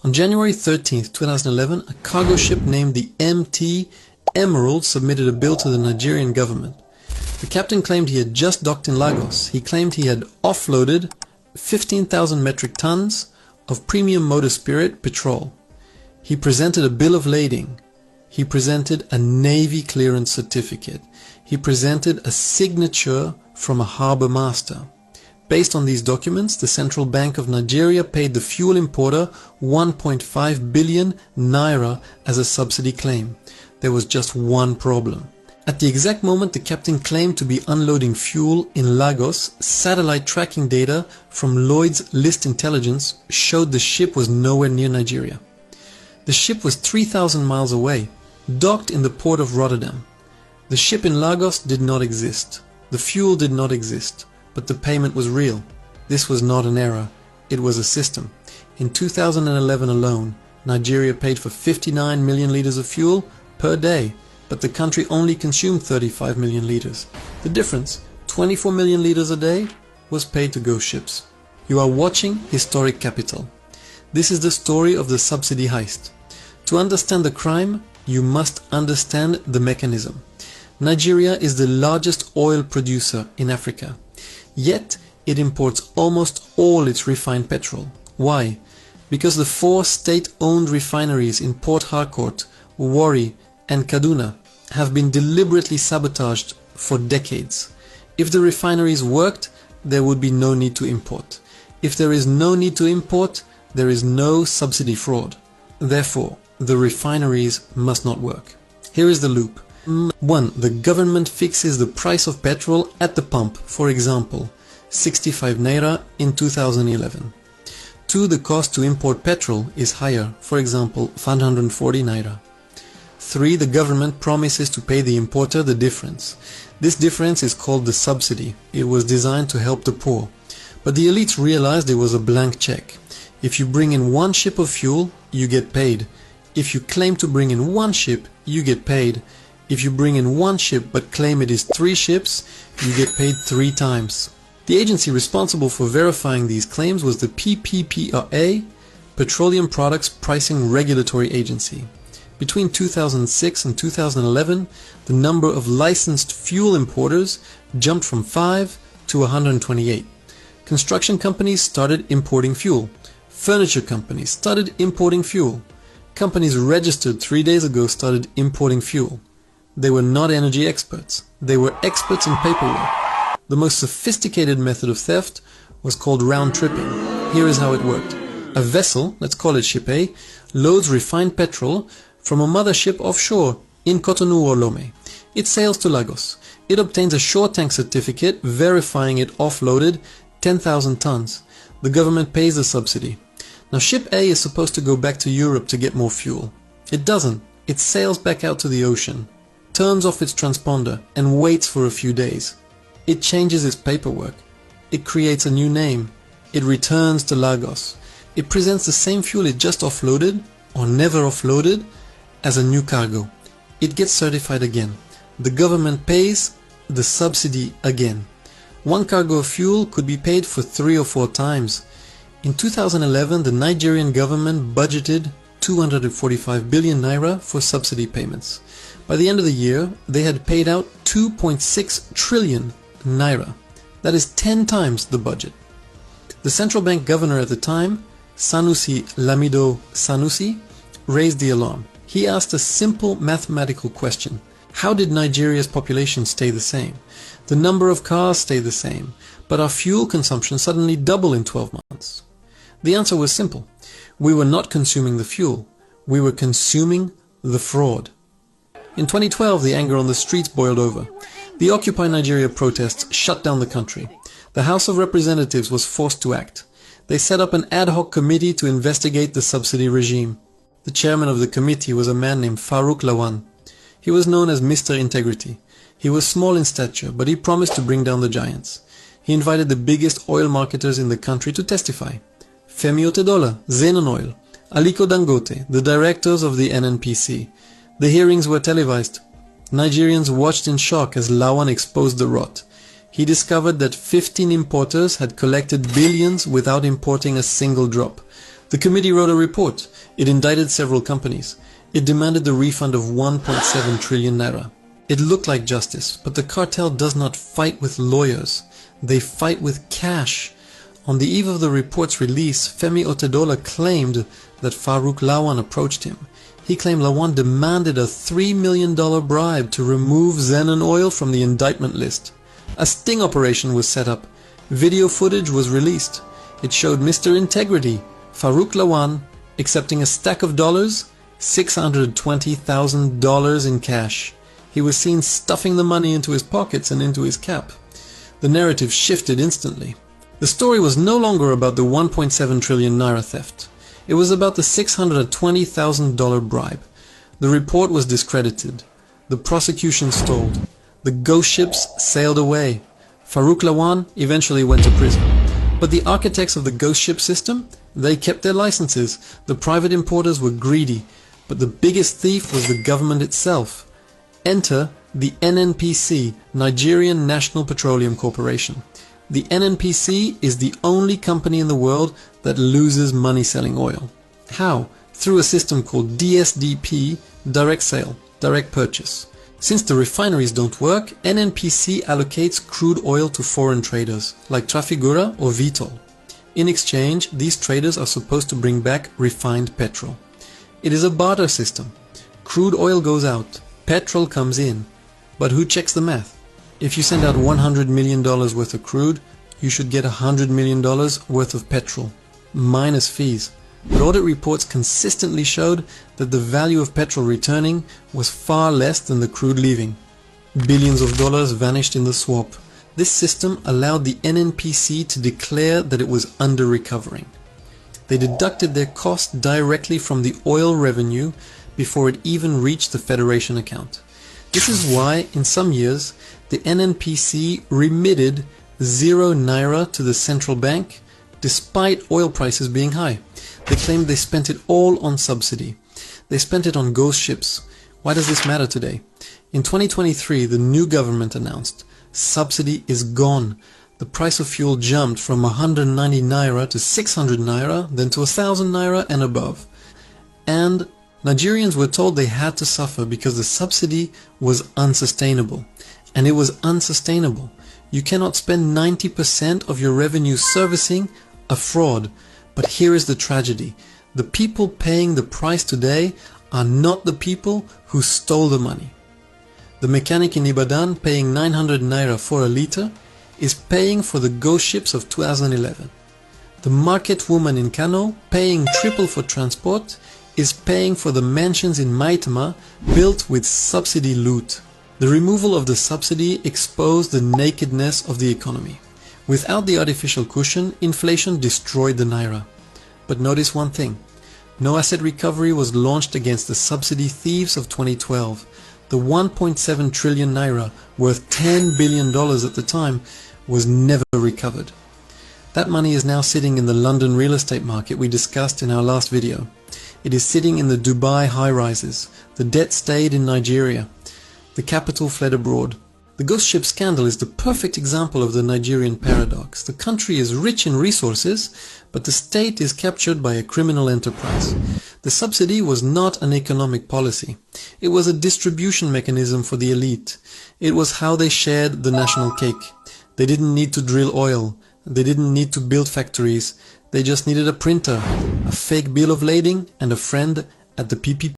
On January 13, 2011, a cargo ship named the MT Emerald submitted a bill to the Nigerian government. The captain claimed he had just docked in Lagos. He claimed he had offloaded 15,000 metric tons of premium motor spirit petrol. He presented a bill of lading. He presented a Navy clearance certificate. He presented a signature from a harbor master. Based on these documents, the Central Bank of Nigeria paid the fuel importer 1.5 billion naira as a subsidy claim. There was just one problem. At the exact moment the captain claimed to be unloading fuel in Lagos, satellite tracking data from Lloyd's List Intelligence showed the ship was nowhere near Nigeria. The ship was 3,000 miles away, docked in the port of Rotterdam. The ship in Lagos did not exist. The fuel did not exist, but the payment was real. This was not an error, it was a system. In 2011 alone, Nigeria paid for 59 million liters of fuel per day, but the country only consumed 35 million liters. The difference, 24 million liters a day, was paid to ghost ships. You are watching Historic Capital. This is the story of the subsidy heist. To understand the crime, you must understand the mechanism. Nigeria is the largest oil producer in Africa. Yet, it imports almost all its refined petrol. Why? Because the 4 state-owned refineries in Port Harcourt, Warri, and Kaduna have been deliberately sabotaged for decades. If the refineries worked, there would be no need to import. If there is no need to import, there is no subsidy fraud. Therefore, the refineries must not work. Here is the loop. 1. The government fixes the price of petrol at the pump, for example, 65 naira in 2011. 2. The cost to import petrol is higher, for example, 540 naira. 3. The government promises to pay the importer the difference. This difference is called the subsidy. It was designed to help the poor. But the elites realized it was a blank check. If you bring in 1 ship of fuel, you get paid. If you claim to bring in 1 ship, you get paid. If you bring in 1 ship but claim it is 3 ships, you get paid 3 times. The agency responsible for verifying these claims was the PPPRA, Petroleum Products Pricing Regulatory Agency. Between 2006 and 2011, the number of licensed fuel importers jumped from 5 to 128. Construction companies started importing fuel. Furniture companies started importing fuel. Companies registered 3 days ago started importing fuel. They were not energy experts. They were experts in paperwork. The most sophisticated method of theft was called round tripping. Here is how it worked. A vessel, let's call it Ship A, loads refined petrol from a mothership offshore in Cotonou or Lomé. It sails to Lagos. It obtains a shore tank certificate verifying it offloaded 10,000 tons. The government pays the subsidy. Now Ship A is supposed to go back to Europe to get more fuel. It doesn't. It sails back out to the ocean, turns off its transponder and waits for a few days. It changes its paperwork. It creates a new name. It returns to Lagos. It presents the same fuel it just offloaded or never offloaded as a new cargo. It gets certified again. The government pays the subsidy again. 1 cargo of fuel could be paid for 3 or 4 times. In 2011, the Nigerian government budgeted 245 billion naira for subsidy payments. By the end of the year, they had paid out 2.6 trillion naira. That is 10 times the budget. The central bank governor at the time, Sanusi Lamido Sanusi, raised the alarm. He asked a simple mathematical question. How did Nigeria's population stay the same? The number of cars stayed the same, but our fuel consumption suddenly doubled in 12 months. The answer was simple. We were not consuming the fuel. We were consuming the fraud. In 2012, the anger on the streets boiled over. The Occupy Nigeria protests shut down the country. The House of Representatives was forced to act. They set up an ad hoc committee to investigate the subsidy regime. The chairman of the committee was a man named Farouk Lawan. He was known as Mr. Integrity. He was small in stature, but he promised to bring down the giants. He invited the biggest oil marketers in the country to testify. Femi Otedola, Zenon Oil, Aliko Dangote, the directors of the NNPC. The hearings were televised. Nigerians watched in shock as Lawan exposed the rot. He discovered that 15 importers had collected billions without importing a single drop. The committee wrote a report. It indicted several companies. It demanded the refund of 1.7 trillion naira. It looked like justice, but the cartel does not fight with lawyers. They fight with cash. On the eve of the report's release, Femi Otedola claimed that Farouk Lawan approached him. He claimed Lawan demanded a $3 million bribe to remove Zenon Oil from the indictment list. A sting operation was set up. Video footage was released. It showed Mr. Integrity, Farouk Lawan, accepting a stack of dollars, $620,000 in cash. He was seen stuffing the money into his pockets and into his cap. The narrative shifted instantly. The story was no longer about the 1.7 trillion naira theft. It was about the $620,000 bribe. The report was discredited. The prosecution stalled. The ghost ships sailed away. Farouk Lawan eventually went to prison. But the architects of the ghost ship system, they kept their licenses. The private importers were greedy. But the biggest thief was the government itself. Enter the NNPC, Nigerian National Petroleum Corporation. The NNPC is the only company in the world that loses money selling oil. How? Through a system called DSDP, direct sale, direct purchase. Since the refineries don't work, NNPC allocates crude oil to foreign traders, like Trafigura or Vitol. In exchange, these traders are supposed to bring back refined petrol. It is a barter system. Crude oil goes out, petrol comes in. But who checks the math? If you send out $100 million worth of crude, you should get $100 million worth of petrol, minus fees. But audit reports consistently showed that the value of petrol returning was far less than the crude leaving. Billions of dollars vanished in the swap. This system allowed the NNPC to declare that it was under-recovering. They deducted their cost directly from the oil revenue before it even reached the Federation account. This is why, in some years, the NNPC remitted 0 naira to the central bank, despite oil prices being high. They claimed they spent it all on subsidy. They spent it on ghost ships. Why does this matter today? In 2023, the new government announced, subsidy is gone. The price of fuel jumped from 190 naira to 600 naira, then to 1000 naira and above. And Nigerians were told they had to suffer because the subsidy was unsustainable. And it was unsustainable. You cannot spend 90% of your revenue servicing a fraud. But here is the tragedy. The people paying the price today are not the people who stole the money. The mechanic in Ibadan paying 900 naira for a liter is paying for the ghost ships of 2011. The market woman in Kano paying triple for transport is paying for the mansions in Maitama built with subsidy loot. The removal of the subsidy exposed the nakedness of the economy. Without the artificial cushion, inflation destroyed the naira. But notice one thing. No asset recovery was launched against the subsidy thieves of 2012. The 1.7 trillion naira, worth $10 billion at the time, was never recovered. That money is now sitting in the London real estate market we discussed in our last video. It is sitting in the Dubai high-rises. The debt stayed in Nigeria. The capital fled abroad. The ghost ship scandal is the perfect example of the Nigerian paradox. The country is rich in resources, but the state is captured by a criminal enterprise. The subsidy was not an economic policy. It was a distribution mechanism for the elite. It was how they shared the national cake. They didn't need to drill oil. They didn't need to build factories. They just needed a printer, a fake bill of lading, and a friend at the PPP.